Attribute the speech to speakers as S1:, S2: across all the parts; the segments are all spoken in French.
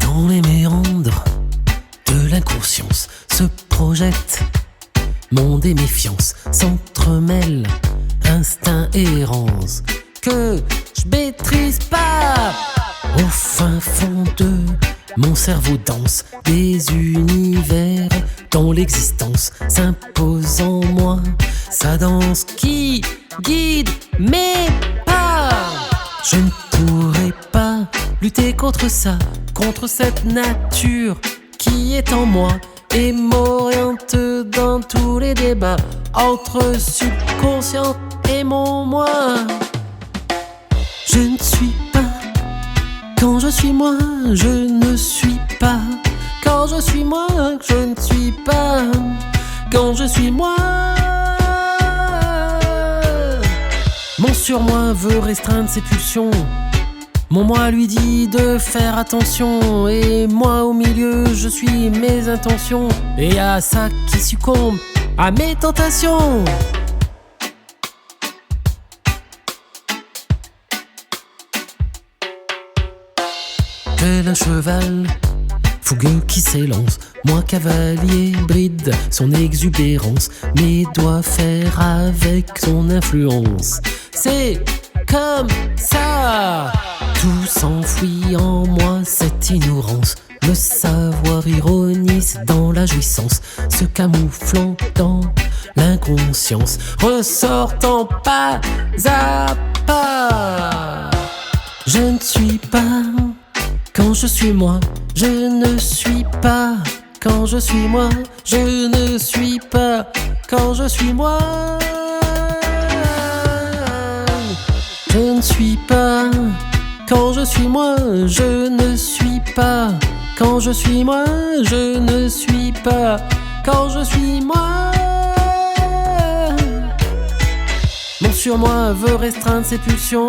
S1: Dans les méandres de l'inconscience se projette monde et méfiance, s'entremêlent instinct et errance que je maîtrise pas. Au fin fond de mon cerveau danse des univers dont l'existence s'impose en moi. Sa danse qui guide mes pas. Je ne pourrai pas lutter contre ça, contre cette nature qui est en moi et m'oriente dans tous les débats entre subconscient et mon moi. Je ne suis pas quand je suis moi, je ne suis pas quand je suis moi, je ne suis pas quand je suis moi. Mon surmoi veut restreindre ses pulsions, mon moi lui dit de faire attention, et moi au milieu je suis mes intentions, et à ça qui succombe à mes tentations. Tel un cheval fougueux qui s'élance, moi cavalier bride son exubérance, mais doit faire avec son influence. C'est comme ça, tout s'enfuit en moi, cette ignorance. Le savoir ironise dans la jouissance, se camouflant dans l'inconscience, ressortant pas à pas. Je ne suis pas quand je suis moi, je ne suis pas quand je suis moi, je ne suis pas quand je suis moi. Je ne suis pas quand je suis moi, je ne suis pas quand je suis moi, je ne suis pas quand je suis moi. Mon surmoi veut restreindre ses pulsions,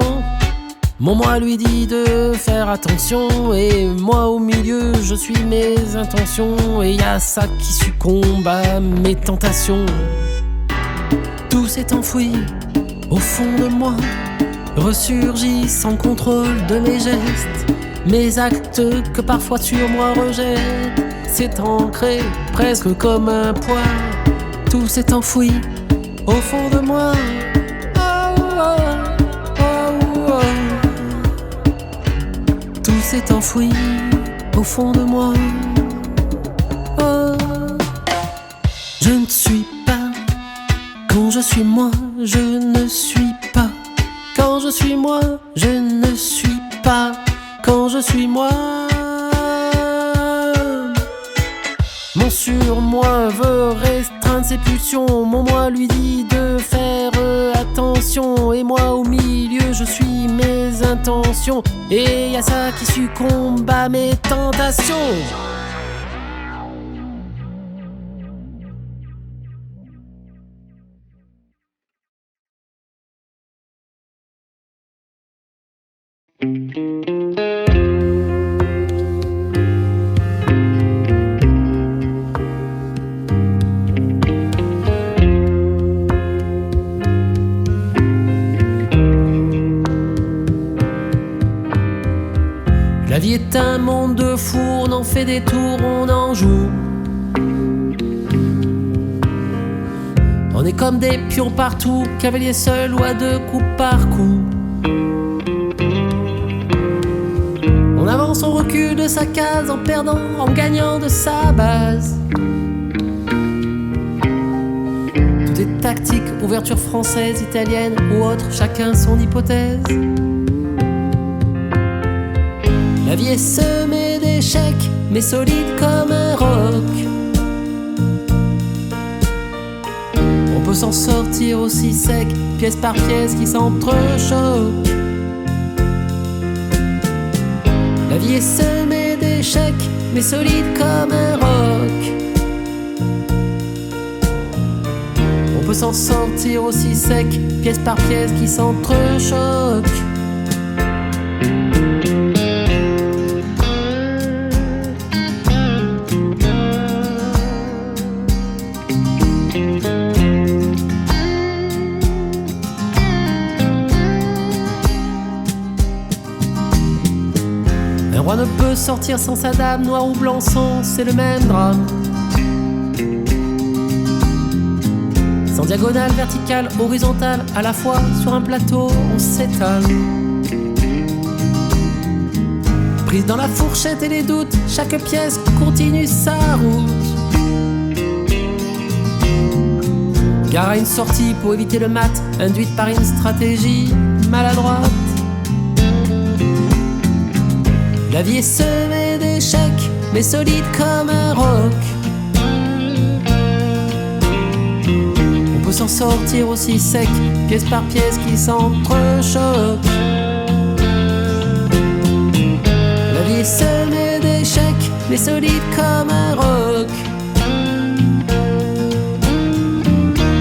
S1: mon moi lui dit de faire attention, et moi au milieu je suis mes intentions, et y a ça qui succombe à mes tentations. Tout s'est enfoui au fond de moi, ressurgit sans contrôle de mes gestes, mes actes que parfois sur moi rejettent. C'est ancré presque comme un poids, tout s'est enfoui au fond de moi. Tout s'est enfoui au fond de moi. Oh. Je ne suis pas quand je suis moi, je ne suis pas quand je suis moi, je ne suis pas quand je suis moi. Mon surmoi veut restreindre ses pulsions, mon moi lui dit de faire attention, et moi au milieu je suis mes intentions, et y a ça qui succombe à mes tentations. La vie est un monde de fou, on en fait des tours, on en joue. On est comme des pions partout, cavaliers seuls ou à deux coups par coup. On avance, on recule de sa case, en perdant, en gagnant de sa base. Tout est tactique, ouverture française, italienne ou autre, chacun son hypothèse. La vie est semée d'échecs, mais solide comme un roc. On peut s'en sortir aussi sec, pièce par pièce qui s'entrechoquent. La vie est semée d'échecs, mais solide comme un roc. On peut s'en sortir aussi sec, pièce par pièce qui s'entrechoquent. roi ne peut sortir sans sa dame, noir ou blanc sang, c'est le même drame. Sans diagonale, verticale, horizontale, à la fois sur un plateau, on s'étale. Prise dans la fourchette et les doutes, chaque pièce continue sa route. Gare à une sortie pour éviter le mat, induite par une stratégie maladroite. La vie est semée d'échecs, mais solide comme un roc. On peut s'en sortir aussi sec, pièce par pièce qui s'entrechoquent. La vie est semée d'échecs, mais solide comme un roc.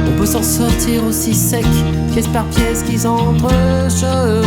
S1: On peut s'en sortir aussi sec, pièce par pièce qui s'entrechoquent.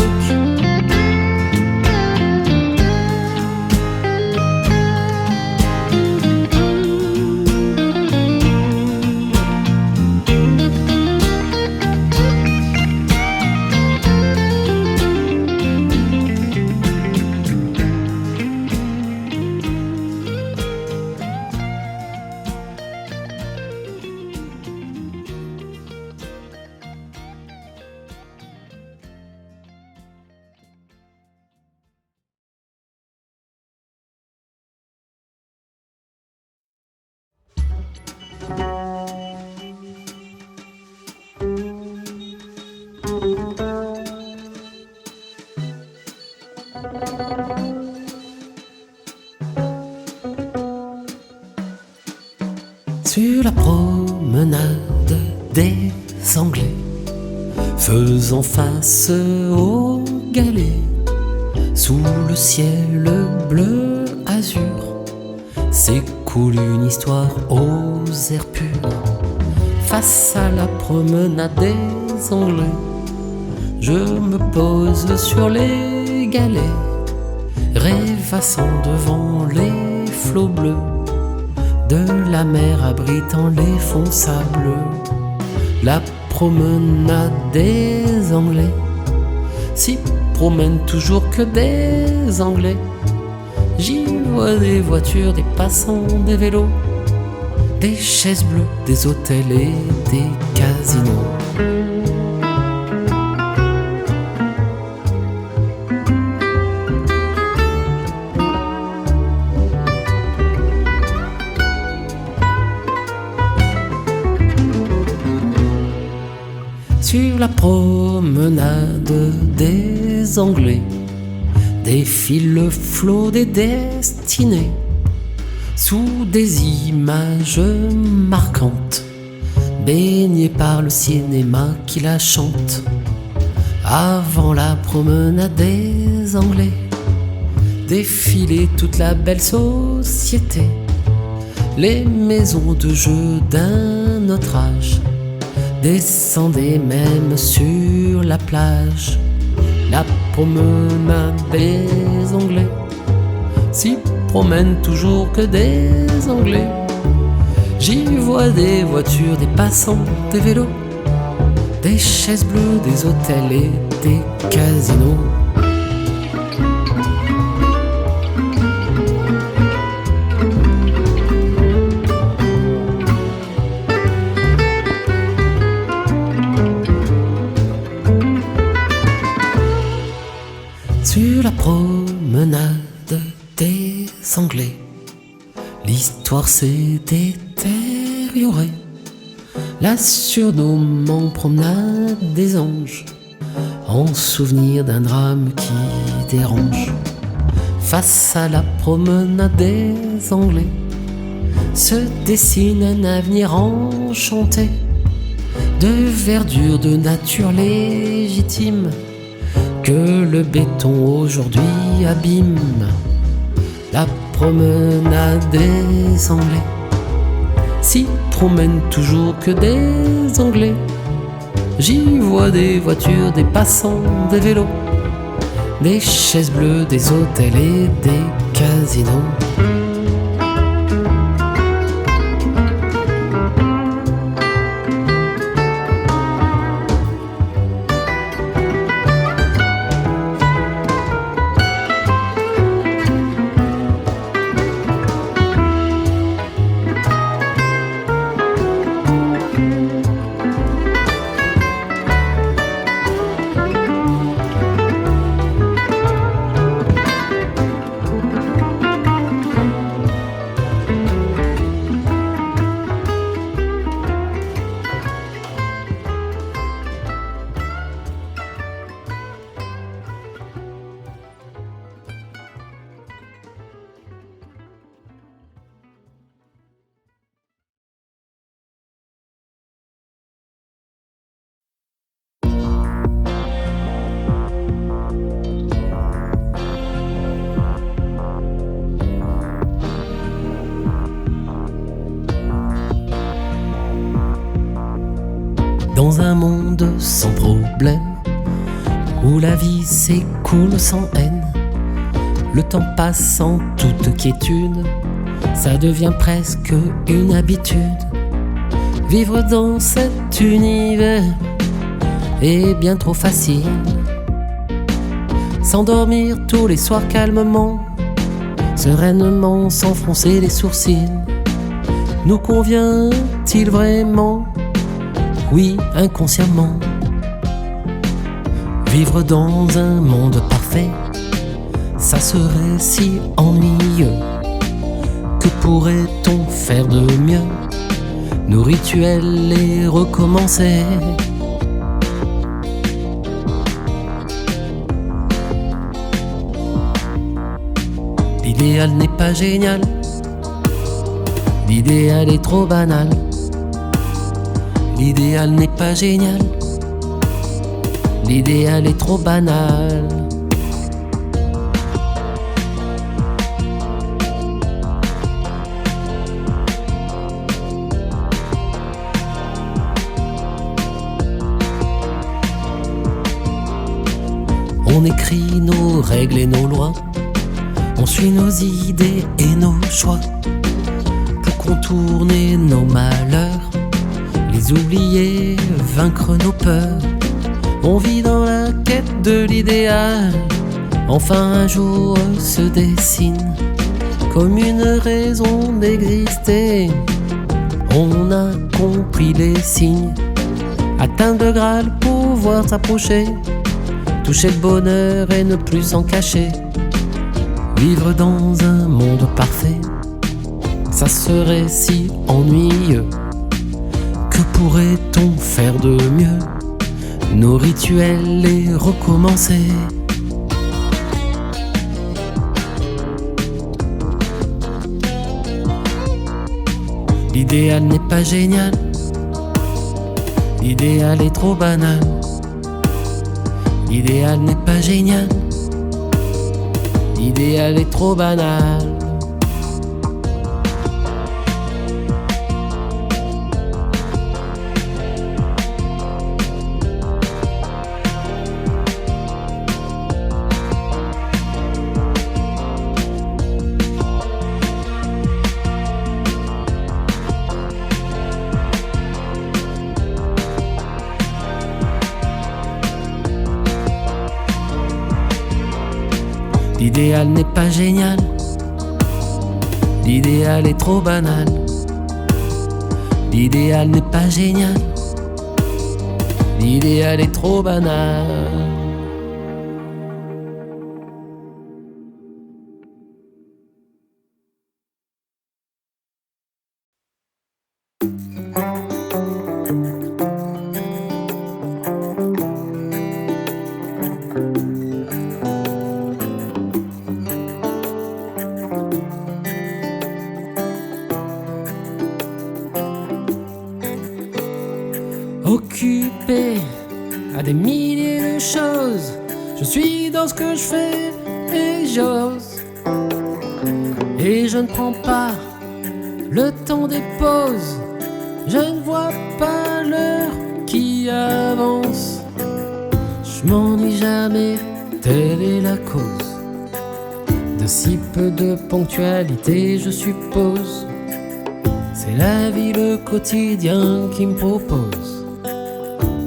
S1: Sur la promenade des Anglais, faisant face aux galets, sous le ciel bleu azur, s'écoule une histoire aux airs purs. Face à la promenade des Anglais, je me pose sur les galets, rêvassant devant les flots bleus de la mer abritant les fonds sableux. La promenade des Anglais s'y promène toujours que des Anglais. J'y vois des voitures, des passants, des vélos, des chaises bleues, des hôtels et des casinos. Sur la promenade des Anglais défile le flot des destinées, sous des images marquantes, baignées par le cinéma qui la chante. Avant la promenade des Anglais défilait toute la belle société, les maisons de jeu d'un autre âge descendaient même sur la plage. La promenade des Anglais s'y promène toujours que des Anglais. J'y vois des voitures, des passants, des vélos, des chaises bleues, des hôtels et des casinos. Sur la promenade des Anglais, l'histoire s'est détériorée, la surnommant promenade des anges, en souvenir d'un drame qui dérange. Face à la promenade des Anglais se dessine un avenir enchanté, de verdure, de nature légitime, que le béton aujourd'hui abîme. La promenade des Anglais s'y promène toujours que des Anglais. J'y vois des voitures, des passants, des vélos, des chaises bleues, des hôtels et des casinos. dans un monde sans problème, où la vie s'écoule sans haine. Le temps passe sans toute quiétude, ça devient presque une habitude. Vivre dans cet univers est bien trop facile. S'endormir tous les soirs calmement, sereinement, sans froncer les sourcils, nous convient-il vraiment? Oui, inconsciemment. Vivre dans un monde parfait, ça serait si ennuyeux. Que pourrait-on faire de mieux? Nos rituels les recommencer. L'idéal n'est pas génial, l'idéal est trop banal. L'idéal n'est pas génial, l'idéal est trop banal. On écrit nos règles et nos lois, on suit nos idées et nos choix pour contourner nos malheurs, les oublier, vaincre nos peurs. On vit dans la quête de l'idéal, enfin un jour se dessine comme une raison d'exister. On a compris les signes, atteindre le Graal, pouvoir s'approcher, toucher le bonheur et ne plus s'en cacher. Vivre dans un monde parfait, ça serait si ennuyeux. Que pourrait-on faire de mieux? Nos rituels les recommencer. L'idéal n'est pas génial, l'idéal est trop banal. L'idéal n'est pas génial, l'idéal est trop banal. L'idéal n'est pas génial, l'idéal est trop banal. L'idéal n'est pas génial, l'idéal est trop banal. Occupé à des milliers de choses, je suis dans ce que je fais et j'ose. Et je ne prends pas le temps des pauses, je ne vois pas l'heure qui avance. Je m'ennuie jamais, telle est la cause de si peu de ponctualité, je suppose. C'est la vie, le quotidien qui me propose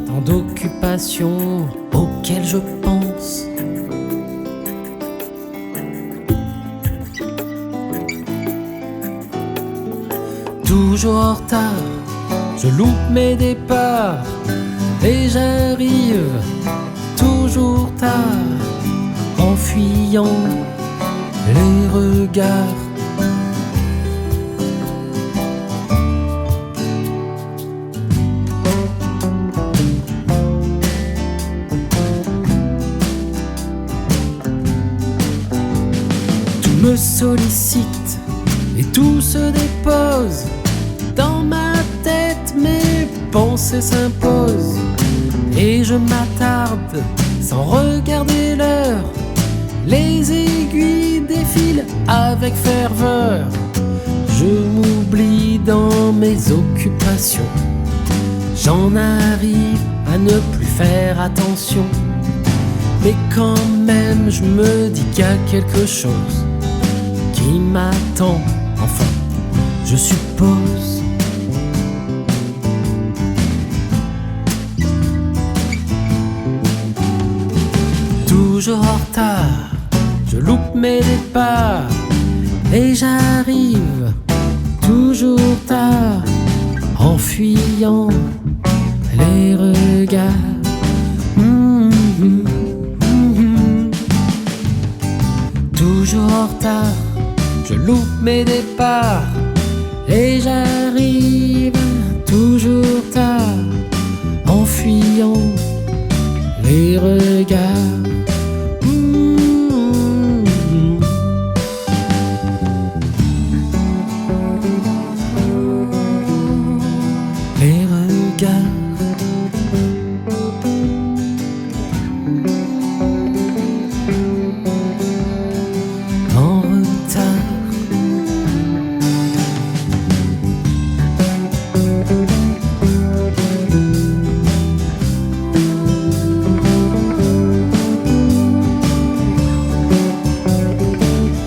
S1: tant d'occupations auxquelles je pense. Toujours en retard, je loupe mes départs et j'arrive toujours tard en fuyant les regards. Tout me sollicite et tout se dépose dans ma tête, mes pensées s'imposent et je m'attarde sans regarder l'heure. Les aiguilles défilent avec ferveur, je m'oublie dans mes occupations. J'en arrive à ne plus faire attention, mais quand même je me dis qu'il y a quelque chose qui m'attend, enfin, je suppose. Toujours en retard, je loupe mes départs et j'arrive toujours tard en fuyant les regards. Toujours en retard, je loupe mes départs et j'arrive toujours tard en fuyant les regards. Les regards. En retard.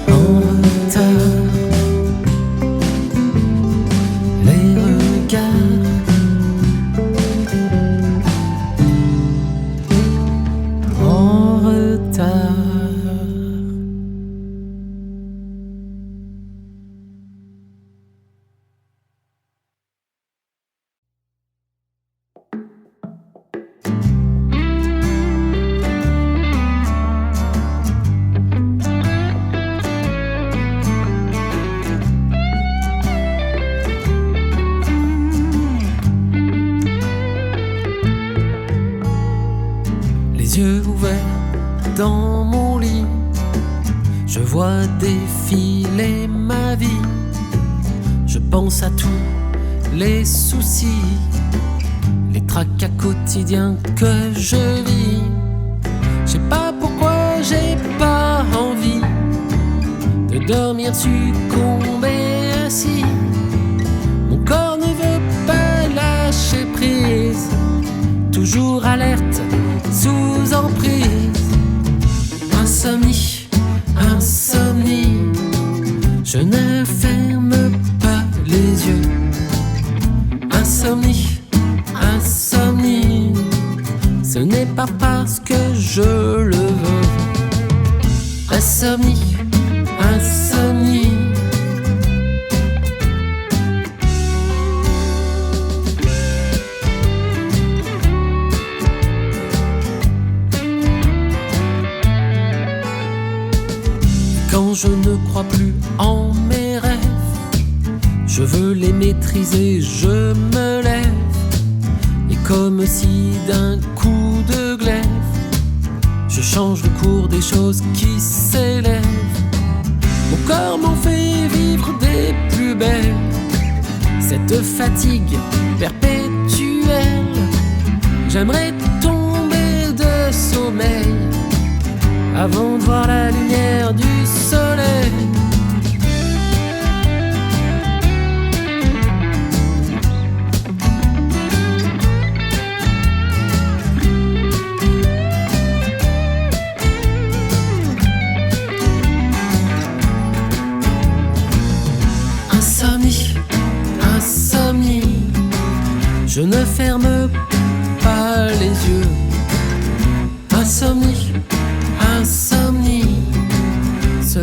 S1: En retard. Les regards. En retard. Les yeux ouverts dans mon lit, je vois défiler ma vie. Je pense à tous les soucis, les tracas quotidiens que je vis. Je sais pas pourquoi j'ai pas envie de dormir succombé assis. Mon corps ne veut pas lâcher prise, toujours alerte, sous emprise. Insomnie, insomnie, je ne ferme pas les yeux. Insomnie, insomnie, ce n'est pas parce que je le veux. Insomnie, insomnie. Quand je ne crois plus en mes rêves, je veux les maîtriser, je me lève. Et comme si d'un coup de glaive, je change le cours des choses qui s'élèvent. Mon corps m'en fait vivre des plus belles, cette fatigue perpétuelle. J'aimerais tomber de sommeil avant de voir la lumière du soleil. Insomnie, insomnie, je ne ferme pas les yeux. Insomnie, insomnie, ce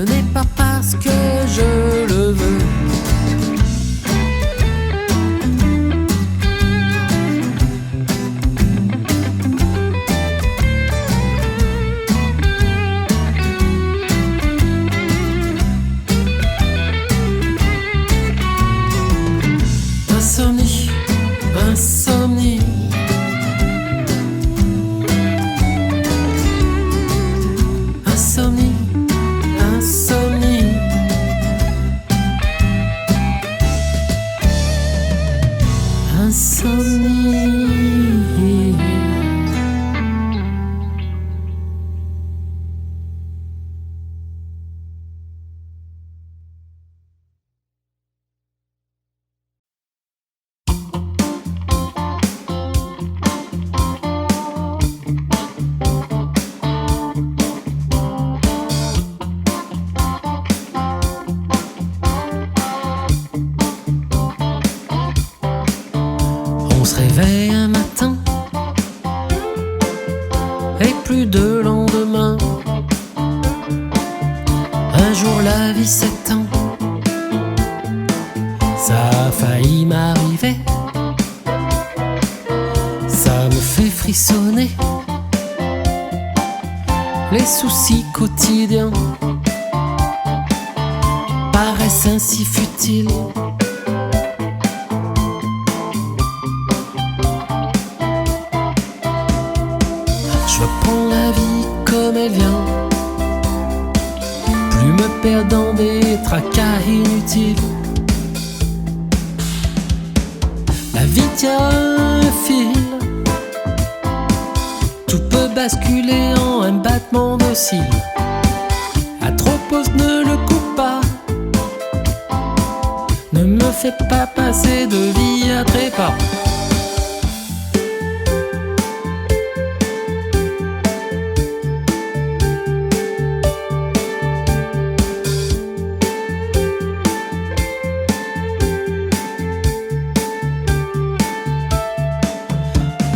S1: et plus de lendemain. Un jour la vie s'éteint, ça a failli m'arriver, ça me fait frissonner. Les soucis quotidiens paraissent ainsi futiles. Je prends la vie comme elle vient, plus me perdre dans des tracas inutiles. La vie tient un fil, tout peut basculer en un battement de cils. Atropos, ne le coupe pas, ne me fais pas passer de vie à trépas.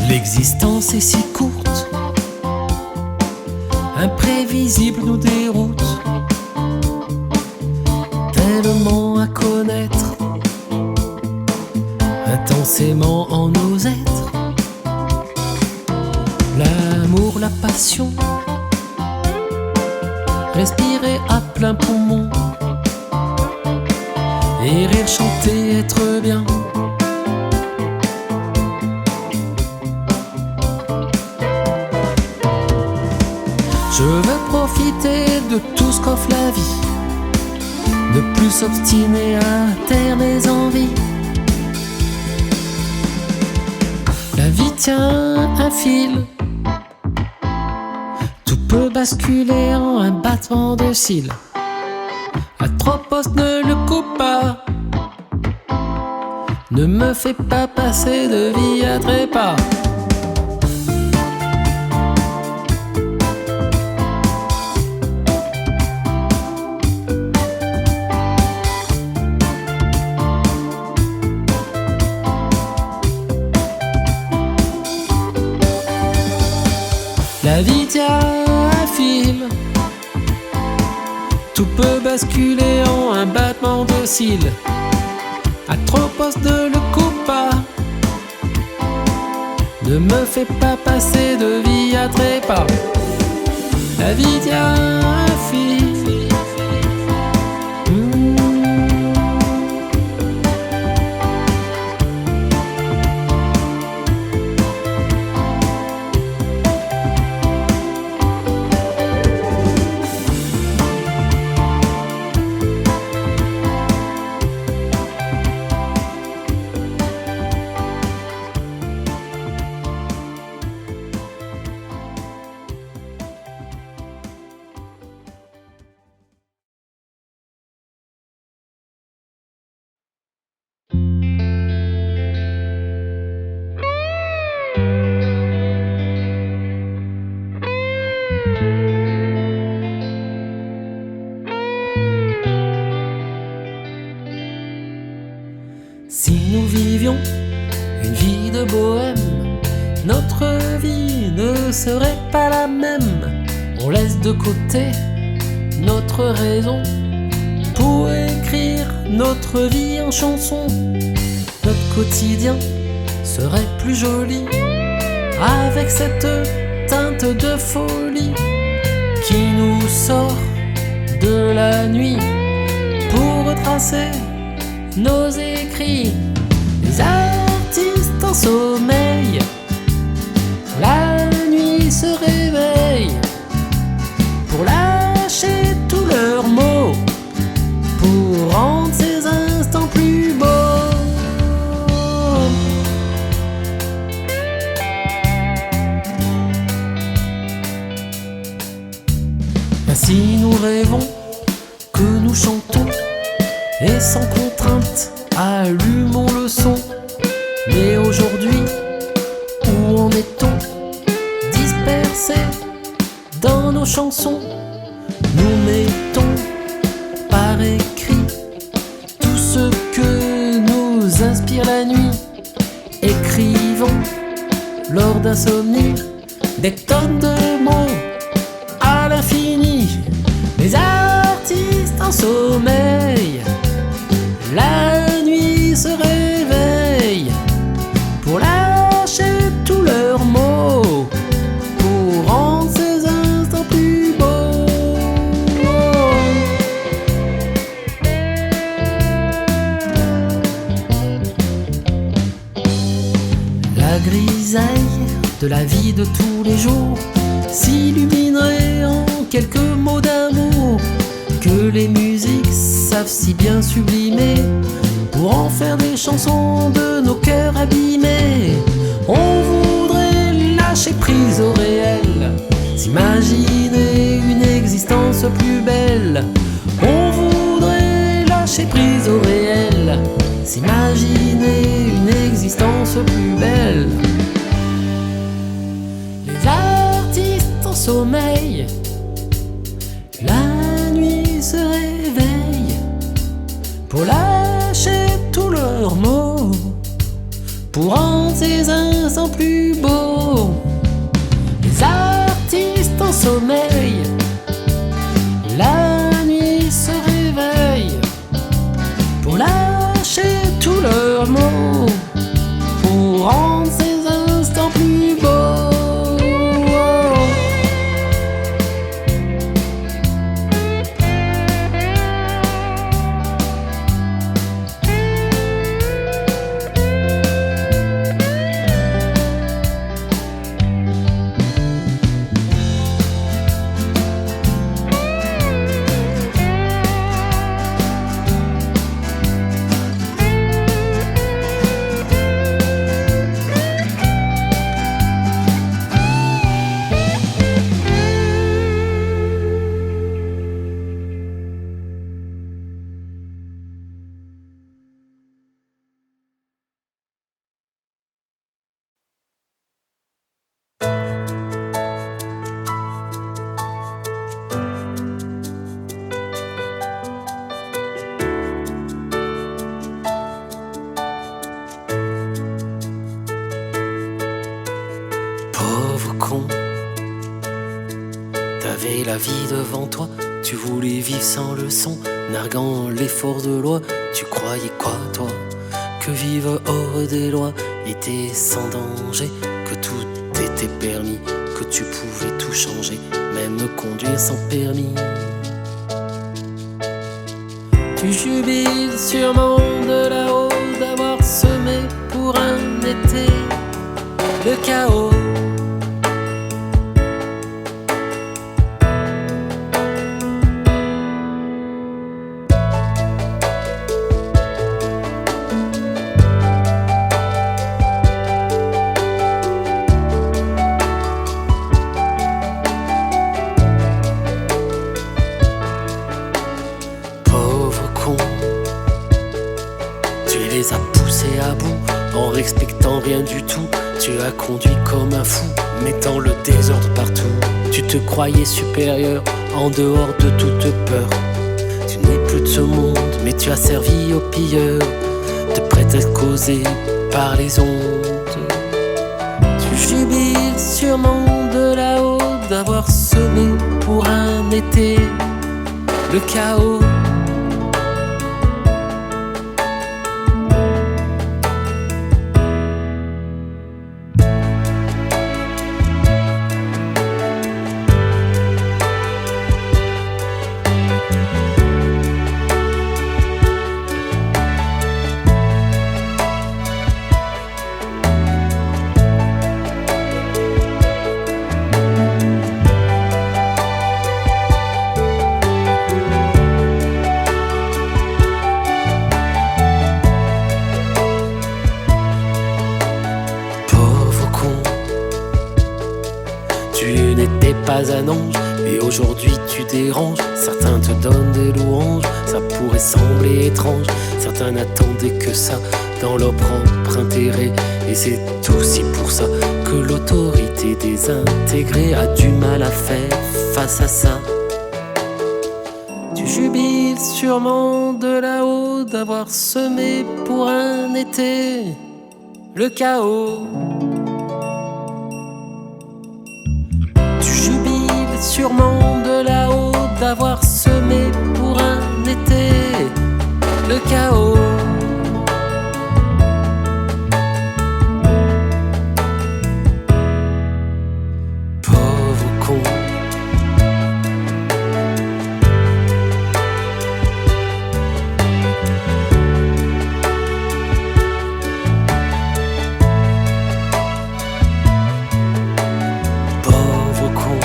S1: L'existence est si courte, imprévisible nous déroute, tellement à connaître, intensément en nos êtres. L'amour, la passion, respirer à plein poumon, et rire, chanter, être bien. Je veux profiter de tout ce qu'offre la vie, ne plus s'obstiner à taire mes envies. La vie tient un fil, tout peut basculer en un battement de cils. Atropos, ne le coupe pas, ne me fais pas passer de vie à trépas. La vie tient un fil, tout peut basculer en un battement de cils. Atropos, ne le coupe pas, ne me fais pas passer de vie à trépas. La vie tient un fil. Si nous vivions une vie de bohème, notre vie ne serait pas la même. On laisse de côté notre raison pour écrire notre vie en chanson. Notre quotidien serait plus joli avec cette teinte de folie qui nous sort de la nuit pour retracer nos écrits. Les artistes en sommeil, la nuit se réveille pour lâcher tous leurs mots, pour rendre ces instants plus beaux. Ainsi nous rêvons que nous chantons, et sans contrainte, allumons le son. Mais aujourd'hui, où en est-on? Dispersés dans nos chansons, nous mettons par écrit tout ce que nous inspire la nuit. Écrivons lors d'insomnie des tonnes de mots à l'infini, les artistes en sommeil, la nuit se réveille pour lâcher tous leurs mots, pour rendre ces instants plus beaux. La grisaille de la vie de tous les jours s'illuminerait en quelques mots d'amour que les musiques savent si bien sublimer pour en faire des chansons de nos cœurs abîmés. On voudrait lâcher prise au réel, s'imaginer une existence plus belle. On voudrait lâcher prise au réel, s'imaginer une existence plus belle. Les artistes en sommeil, la nuit se réveille pour lâcher tous leurs mots, pour rendre ces instants plus beaux. Les artistes en sommeil, la nuit se réveille pour lâcher tous leurs mots, pour rendre ces instants plus beaux. Pauvre con, t'avais la vie devant toi, tu voulais vivre sans leçon, narguant l'effort de loi. Tu croyais quoi toi? Que vivre hors des lois était sans danger, que tout était permis, que tu pouvais tout changer, même conduire sans permis. Tu jubiles sûrement de là-haut d'avoir semé pour un été le chaos. Les a poussés à bout en respectant rien du tout. Tu as conduit comme un fou, mettant le désordre partout. Tu te croyais supérieur en dehors de toute peur. Tu n'es plus de ce monde, mais tu as servi aux pilleurs de prétexte causé par les ondes. Tu jubiles sûrement de là-haut d'avoir semé pour un été le chaos. Pas un ange, et aujourd'hui tu déranges. Certains te donnent des louanges, ça pourrait sembler étrange. Certains n'attendaient que ça dans leur propre intérêt. Et c'est aussi pour ça que l'autorité désintégrée a du mal à faire face à ça. Tu jubiles sûrement de là-haut d'avoir semé pour un été le chaos. sûrement de là-haut d'avoir semé pour un été le chaos. Pauvre con. Pauvre con. Pauvre con.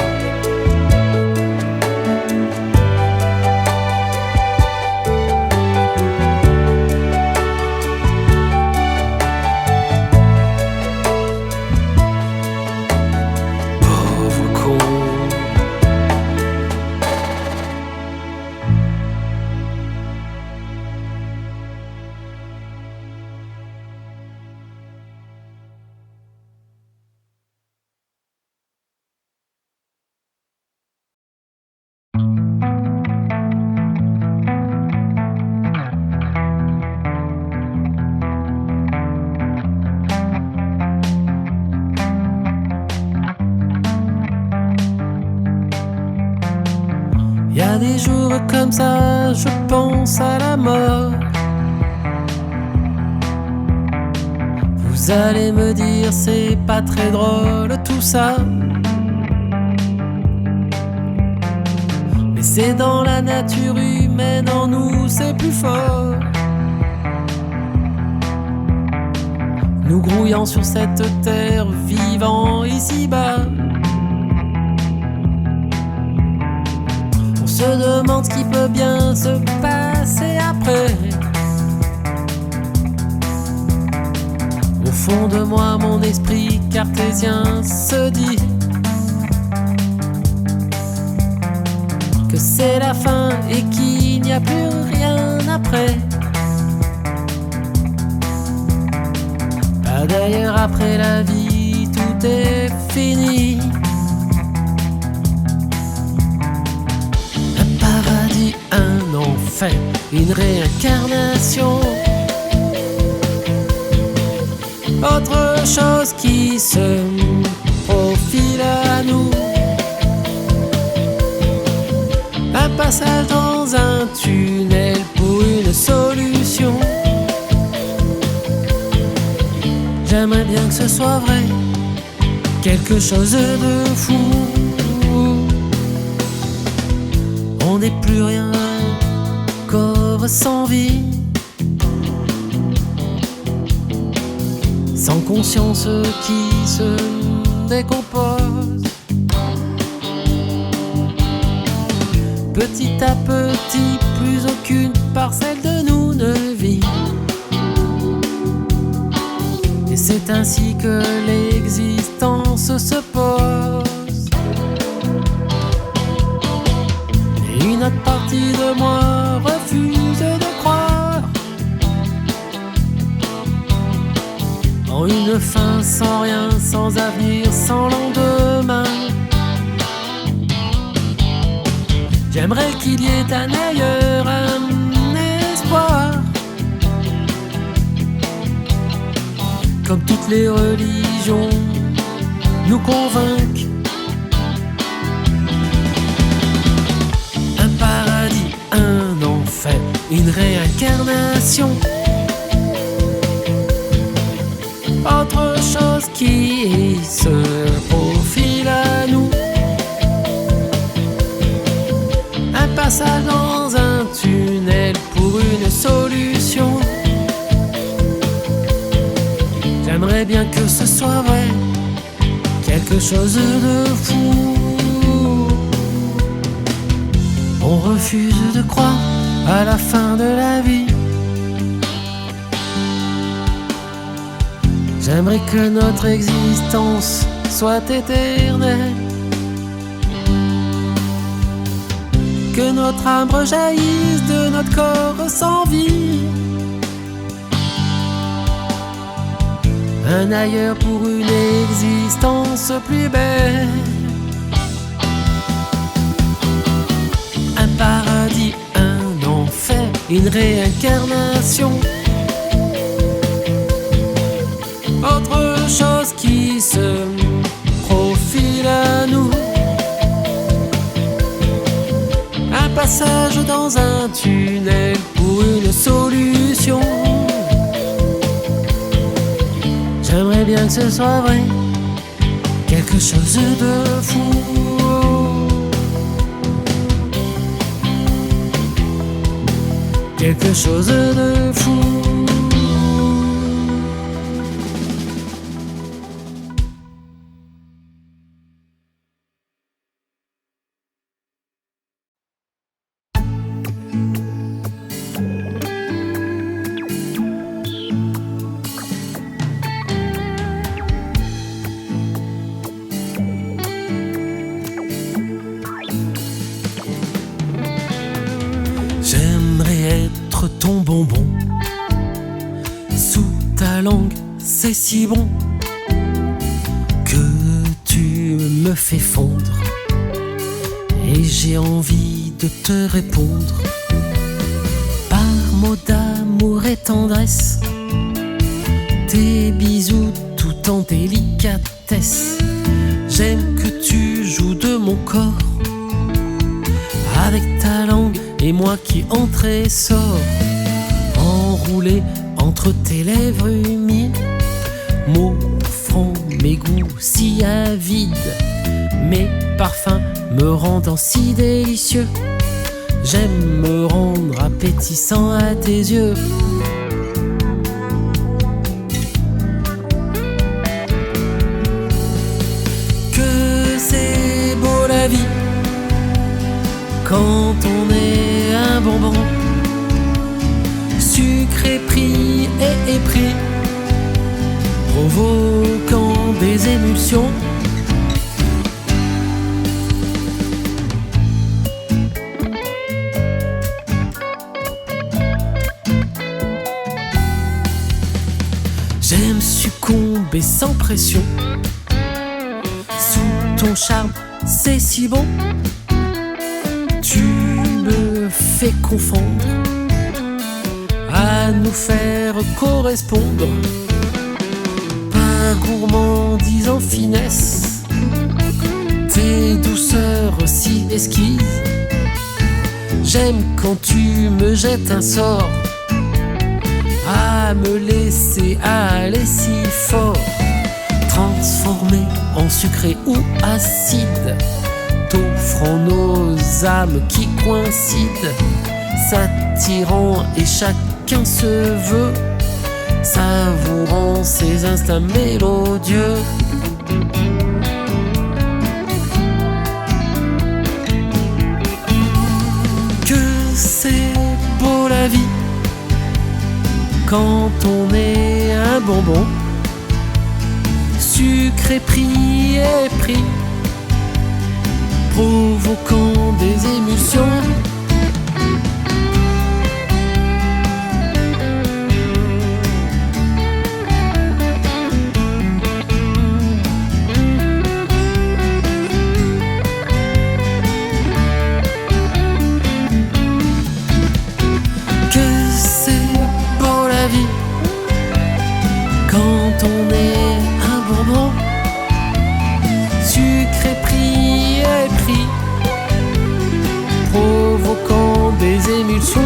S1: Y a des jours comme ça, je pense à la mort. Vous allez me dire c'est pas très drôle tout ça, mais c'est dans la nature humaine, en nous c'est plus fort. Nous grouillons sur cette terre, vivant ici-bas. On se demande ce qui peut bien se passer après. Au fond de moi, mon esprit cartésien se dit que c'est la fin et qu'il n'y a plus rien après. Pas d'ailleurs après la vie, tout est fini. Un paradis, un enfer, une réincarnation. Autre chose qui se profile à nous. Un passage dans un tunnel pour une solution. J'aimerais bien que ce soit vrai, quelque chose de fou. On n'est plus rien, corps sans vie, sans conscience qui se décompose. Petit à petit, plus aucune parcelle de nous ne vit. Et c'est ainsi que l'existence se pose. Et une autre partie de moi refuse de croire en une fin sans rien, sans avenir, sans lendemain. J'aimerais qu'il y ait un ailleurs, un espoir. Comme toutes les religions nous convainquent. Un paradis, un enfer, une réincarnation. Autre chose qui se profile à nous. Un passage dans un tunnel pour une solution. J'aimerais bien que ce soit vrai, quelque chose de fou. On refuse de croire à la fin de la vie. J'aimerais que notre existence soit éternelle, que notre âme rejaillisse de notre corps sans vie. Un ailleurs pour une existence plus belle. Un paradis, un enfer, une réincarnation. Autre chose qui se profile à nous. passage dans un tunnel pour une solution. J'aimerais bien que ce soit vrai, quelque chose de fou. Quelque chose de fou. J'aimerais être ton bonbon, sous ta langue c'est si bon que tu me fais fondre, et j'ai envie de te répondre par mots d'amour et tendresse, tes bisous tout en délicatesse. J'aime que tu joues de mon corps avec ta langue et moi qui entre et sort, enroulé entre tes lèvres humides, mots francs, mes goûts si avides, mes parfums me rendant si délicieux. J'aime me rendre appétissant à tes yeux. Que c'est beau la vie quand on est un bonbon, sucré pris et épris, provoquant des émulsions. J'aime succomber sans pression, sous ton charme c'est si bon. Tu me fais confondre, à nous faire correspondre, par gourmandise en finesse, tes douceurs si esquises. J'aime quand tu me jettes un sort, à me laisser aller si fort, transformé en sucré ou acide, t'offrant nos âmes qui coïncident, s'attirant et chacun se veut, savourant ses instincts mélodieux. Que c'est beau la vie quand on est un bonbon, sucré pris et pris, provoquant des émulsions. Que c'est beau la vie quand on est un bonbon, sucré pris et pris, provoquant des émulsions.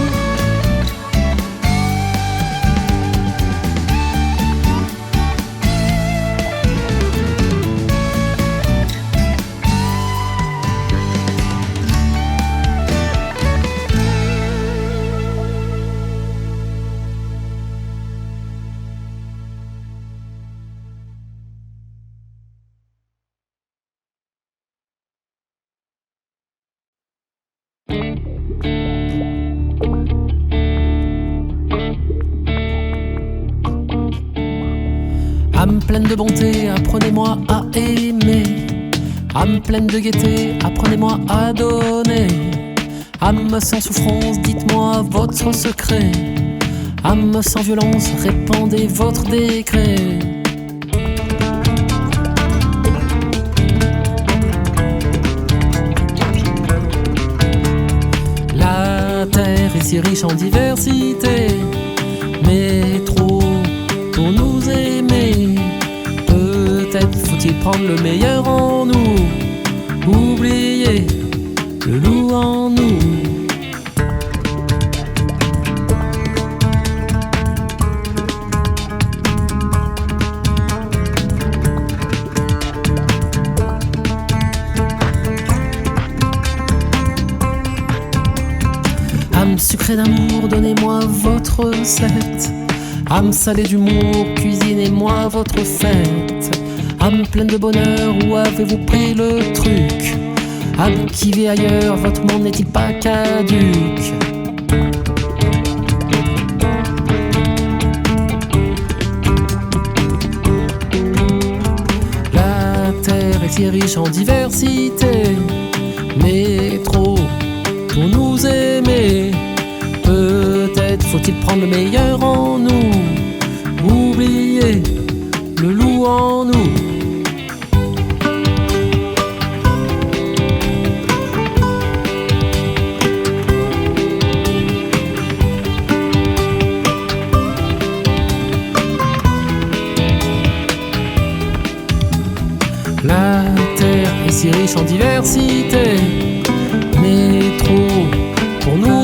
S1: Âme pleine de bonté, apprenez-moi à aimer. Âme pleine de gaieté, apprenez-moi à donner. Âme sans souffrance, dites-moi votre secret. Âme sans violence, répandez votre décret. La terre est si riche en diversité, mais trop pour nous aimer. Peut-être faut-il prendre le meilleur en nous, oublier le loup en nous. sucrée d'amour, donnez-moi votre recette. Âme salée d'humour, cuisinez-moi votre fête. Âme pleine de bonheur, où avez-vous pris le truc? Âme qui vit ailleurs, votre monde n'est-il pas caduc? La terre est si riche en diversité, mais trop pour nous aimer. Peut-être faut-il prendre le meilleur en nous, oublier le loup en nous. La terre est si riche en diversité, mais trop pour nous